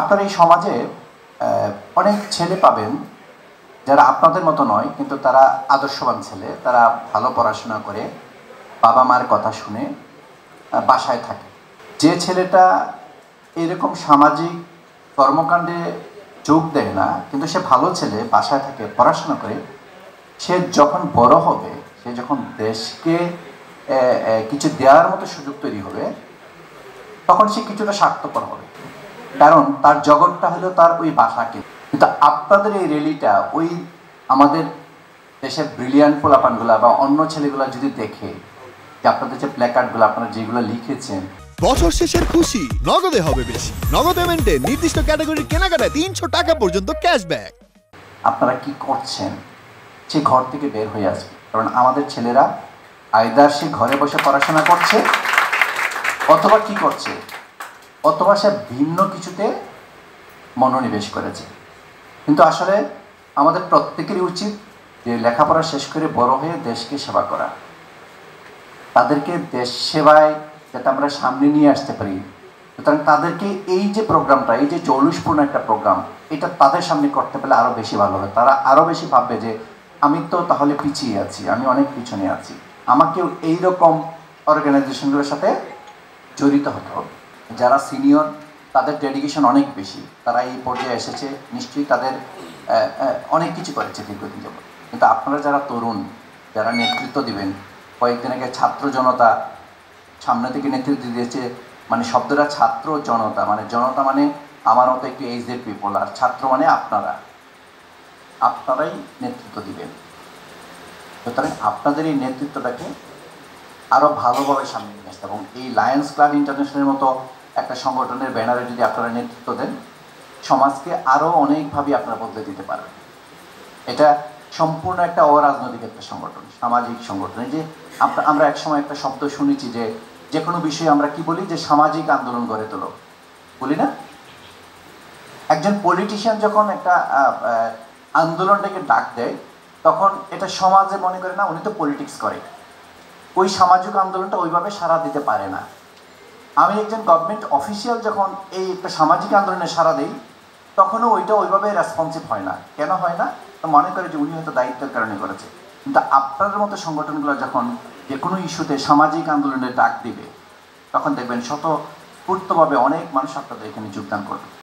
আপনার এই সমাজে অনেক ছেলে পাবেন যারা আপনাদের মতো নয়, কিন্তু তারা আদর্শবান ছেলে। তারা ভালো পড়াশোনা করে, বাবা মার কথা শুনে বাসায় থাকে। যে ছেলেটা এরকম সামাজিক কর্মকাণ্ডে যোগ দেয় না, কিন্তু সে ভালো ছেলে, বাসায় থাকে, পড়াশোনা করে, সে যখন বড় হবে, সে যখন দেশকে কিছু দেওয়ার মতো সুযোগ তৈরি হবে, তখন সে কিছুটা স্বার্থপর হবে, কারণ তার জগৎটা হলো তার ওই বাসাকে। কিন্তু আপনাদের এই র্যালিটা ওই আমাদের দেশের ব্রিলিয়ান্ট পোলাপানগুলা বা অন্য ছেলেগুলা যদি দেখে যে আপনাদের যে প্ল্যাকার্ডগুলো আপনারা যেগুলো লিখেছেন, বছর শেষের খুশি নগদে হবে বেশি। নগদ পেমেন্টে নির্দিষ্ট ক্যাটাগরির কেনাকাটায় 300 টাকা পর্যন্ত ক্যাশব্যাক। আপনারা কি করছেন? সে ঘর থেকে বের হয়ে আসবে, কারণ আমাদের ছেলেরা আইদার সে ঘরে বসে পড়াশোনা করছে, অথবা কি করছে, অথবা সে ভিন্ন কিছুতে মনোনিবেশ করেছে। কিন্তু আসলে আমাদের প্রত্যেকেরই উচিত যে লেখাপড়া শেষ করে বড় হয়ে দেশকে সেবা করা, তাদেরকে দেশ সেবায় যাতে আমরা সামনে নিয়ে আসতে পারি। সুতরাং তাদেরকে এই যে প্রোগ্রামটা, এই যে জৌলুসপূর্ণ একটা প্রোগ্রাম, এটা তাদের সামনে করতে পেলে আরও বেশি ভালো হবে। তারা আরও বেশি ভাববে যে আমি তো তাহলে পিছিয়ে আছি, আমি অনেক পিছনে আছি, আমাকেও এইরকম অর্গানাইজেশনগুলোর সাথে জড়িত হতে হবে। যারা সিনিয়র তাদের ডেডিকেশন অনেক বেশি, তারা এই পর্যায়ে এসেছে, নিশ্চয়ই তাদের অনেক কিছু করেছে দীর্ঘদিন যাবত। কিন্তু আপনারা যারা তরুণ, যারা নেতৃত্ব দিবেন, কয়েকদিন আগে ছাত্র জনতা সামনে থেকে নেতৃত্ব দিয়েছে, মানে শব্দটা ছাত্র জনতা, মানে জনতা মানে আমার মতো একটু এইজেড পিপল, আর ছাত্র মানে আপনারাই নেতৃত্ব দিবেন। সুতরাং আপনাদের এই নেতৃত্বটাকে আরও ভালোভাবে সামনে নিয়ে আসতে, এবং এই লায়ন্স ক্লাব ইন্টারন্যাশনালের মতো একটা সংগঠনের ব্যানারে যদি আপনারা নেতৃত্ব দেন, সমাজকে আরও অনেকভাবে আপনারা বদলে দিতে পারবেন। এটা সম্পূর্ণ একটা অরাজনৈতিক একটা সংগঠন, সামাজিক সংগঠন। এই যে আমরা একসময় একটা শব্দ শুনেছি যে কোনো বিষয়ে আমরা কি বলি, যে সামাজিক আন্দোলন গড়ে তোলো, বলি না? একজন পলিটিশিয়ান যখন একটা আন্দোলনটাকে ডাক দেয়, তখন এটা সমাজে মনে করে না উনি তো পলিটিক্স করে, ওই সামাজিক আন্দোলনটা ওইভাবে সাড়া দিতে পারে না। আমি একজন গভর্নমেন্ট অফিসিয়াল যখন এই একটা সামাজিক আন্দোলনে সাড়া দিই, তখনও ওইটা ওইভাবে রেসপন্সিভ হয় না। কেন হয় না? তো মনে করে যে উনি হয়তো দায়িত্বের কারণে করেছে। কিন্তু আপনাদের মতো সংগঠনগুলো যখন যে কোনো ইস্যুতে সামাজিক আন্দোলনের ডাক দিবে, তখন দেখবেন স্বতঃস্ফূর্তভাবে অনেক মানুষ আপনাদের এখানে যোগদান করবে।